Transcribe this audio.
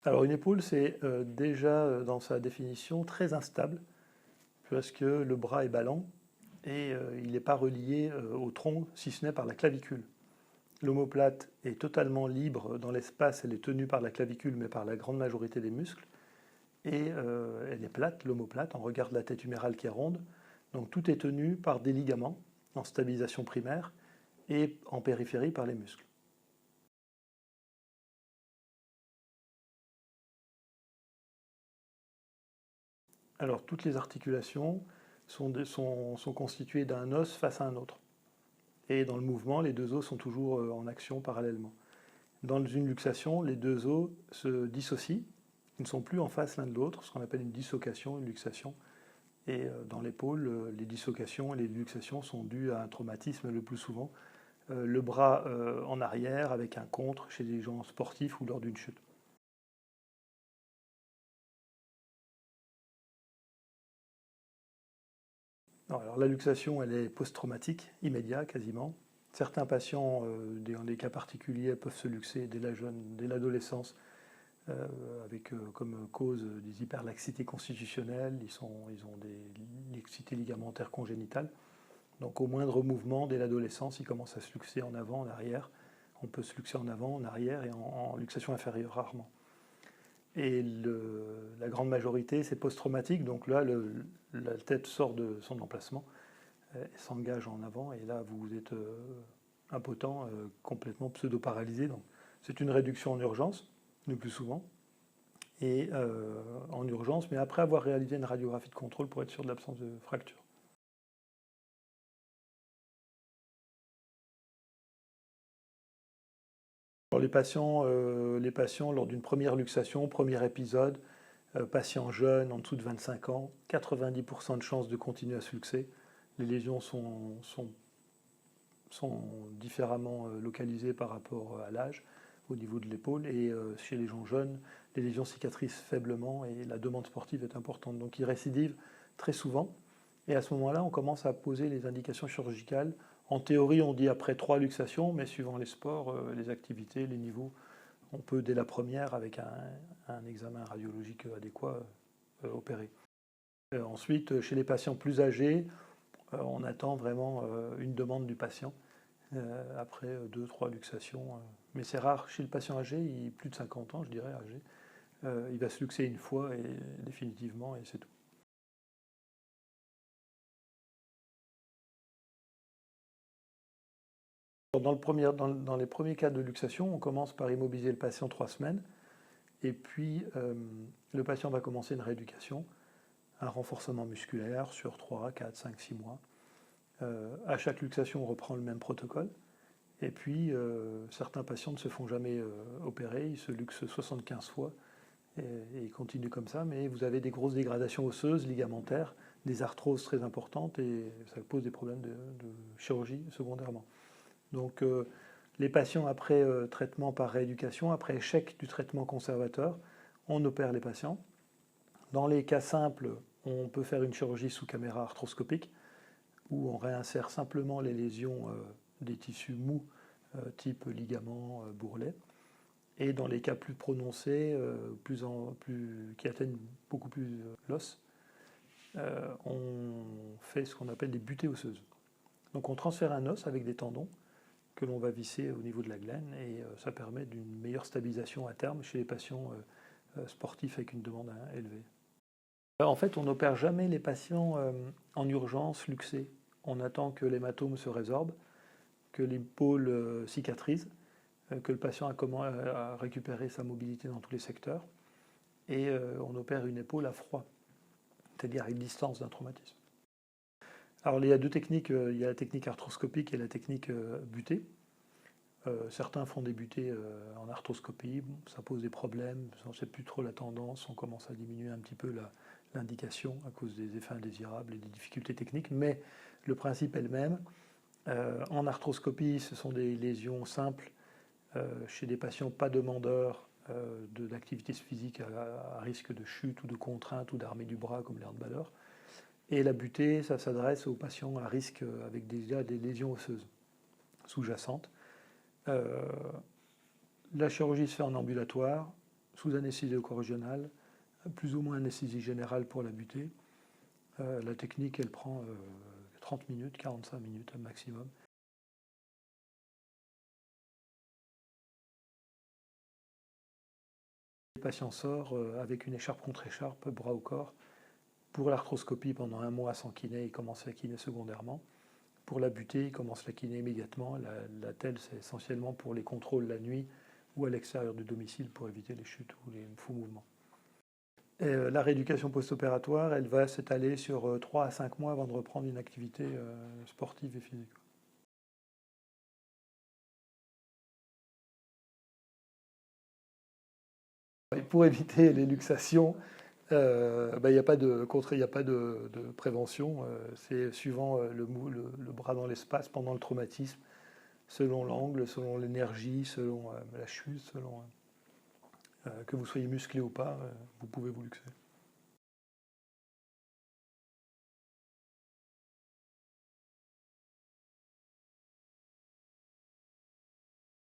Alors une épaule, c'est déjà dans sa définition très instable, parce que le bras est ballant et il n'est pas relié au tronc, si ce n'est par la clavicule. L'omoplate est totalement libre dans l'espace, elle est tenue par la clavicule, mais par la grande majorité des muscles. Et elle est plate, l'omoplate, on regarde la tête humérale qui est ronde. Donc tout est tenu par des ligaments en stabilisation primaire et en périphérie par les muscles. Alors toutes les articulations sont constituées d'un os face à un autre. Et dans le mouvement, les deux os sont toujours en action parallèlement. Dans une luxation, les deux os se dissocient, ils ne sont plus en face l'un de l'autre, ce qu'on appelle une dislocation, une luxation. Et dans l'épaule, les dislocations et les luxations sont dues à un traumatisme le plus souvent. Le bras en arrière avec un contre chez les gens sportifs ou lors d'une chute. Alors la luxation, elle est post-traumatique, immédiat quasiment. Certains patients, dans des cas particuliers, peuvent se luxer dès l'adolescence, avec comme cause des hyperlaxités constitutionnelles, ils ont des laxités ligamentaires congénitales. Donc au moindre mouvement, dès l'adolescence, ils commencent à se luxer en avant, en arrière. On peut se luxer en avant, en arrière et en luxation inférieure rarement. Et la grande majorité, c'est post-traumatique, donc là, la tête sort de son emplacement, s'engage en avant, et là, vous êtes impotent, complètement pseudo-paralysé. Donc, c'est une réduction en urgence, le plus souvent, et en urgence, mais après avoir réalisé une radiographie de contrôle pour être sûr de l'absence de fracture. Alors, les patients, lors d'une première luxation, premier épisode, patients jeunes, en dessous de 25 ans, 90% de chances de continuer à se luxer. Les lésions sont différemment localisées par rapport à l'âge au niveau de l'épaule. Et chez les gens jeunes, les lésions cicatrisent faiblement et la demande sportive est importante. Donc ils récidivent très souvent. Et à ce moment-là, on commence à poser les indications chirurgicales. En théorie, on dit après 3 luxations, mais suivant les sports, les activités, les niveaux, on peut dès la première, avec un examen radiologique adéquat, opérer. Ensuite, chez les patients plus âgés, on attend vraiment une demande du patient après 2-3 luxations. Mais c'est rare chez le patient âgé, plus de 50 ans, je dirais âgé. Il va se luxer une fois et définitivement, et c'est tout. Dans les premiers cas de luxation, on commence par immobiliser le patient 3 semaines. Et puis, le patient va commencer une rééducation, un renforcement musculaire sur 3, 4, 5, 6 mois. À chaque luxation, on reprend le même protocole. Et puis, certains patients ne se font jamais opérer, ils se luxent 75 fois et ils continuent comme ça, mais vous avez des grosses dégradations osseuses, ligamentaires, des arthroses très importantes et ça pose des problèmes de chirurgie secondairement. Donc, les patients après traitement par rééducation, après échec du traitement conservateur, on opère les patients. Dans les cas simples, on peut faire une chirurgie sous caméra arthroscopique où on réinsère simplement les lésions des tissus mous type ligament, bourrelet. Et dans les cas plus prononcés, qui atteignent beaucoup plus l'os, on fait ce qu'on appelle des butées osseuses. Donc on transfère un os avec des tendons que l'on va visser au niveau de la glène et ça permet d'une meilleure stabilisation à terme chez les patients sportifs avec une demande élevée. En fait, on n'opère jamais les patients en urgence luxés. On attend que l'hématome se résorbe, que l'épaule cicatrise, que le patient a récupéré sa mobilité dans tous les secteurs, et on opère une épaule à froid, c'est-à-dire à une distance d'un traumatisme. Alors il y a deux techniques, il y a la technique arthroscopique et la technique butée. Certains font des butées en arthroscopie, ça pose des problèmes, on ne sait plus trop la tendance, on commence à diminuer un petit peu l'indication à cause des effets indésirables et des difficultés techniques, mais le principe est le même. En arthroscopie, ce sont des lésions simples chez des patients pas demandeurs d'activité physique à risque de chute ou de contrainte ou d'armée du bras comme les handballeurs. Et la butée, ça s'adresse aux patients à risque avec déjà des lésions osseuses sous-jacentes. La chirurgie se fait en ambulatoire. sous anesthésie locale-régionale, plus ou moins anesthésie générale pour la butée. La technique, elle prend 30 minutes, 45 minutes maximum. Le patient sort avec une écharpe contre écharpe, bras au corps. Pour l'arthroscopie, pendant 1 mois sans kiné, il commence la kiné secondairement. Pour la butée, il commence la kiné immédiatement. La telle, c'est essentiellement pour les contrôles la nuit ou à l'extérieur du domicile pour éviter les chutes ou les faux mouvements. Et la rééducation post-opératoire, elle va s'étaler sur 3 à 5 mois avant de reprendre une activité sportive et physique. Et pour éviter les luxations, il n'y a pas de prévention. C'est suivant le bras dans l'espace pendant le traumatisme, selon l'angle, selon l'énergie, selon la chute, selon que vous soyez musclé ou pas, vous pouvez vous luxer.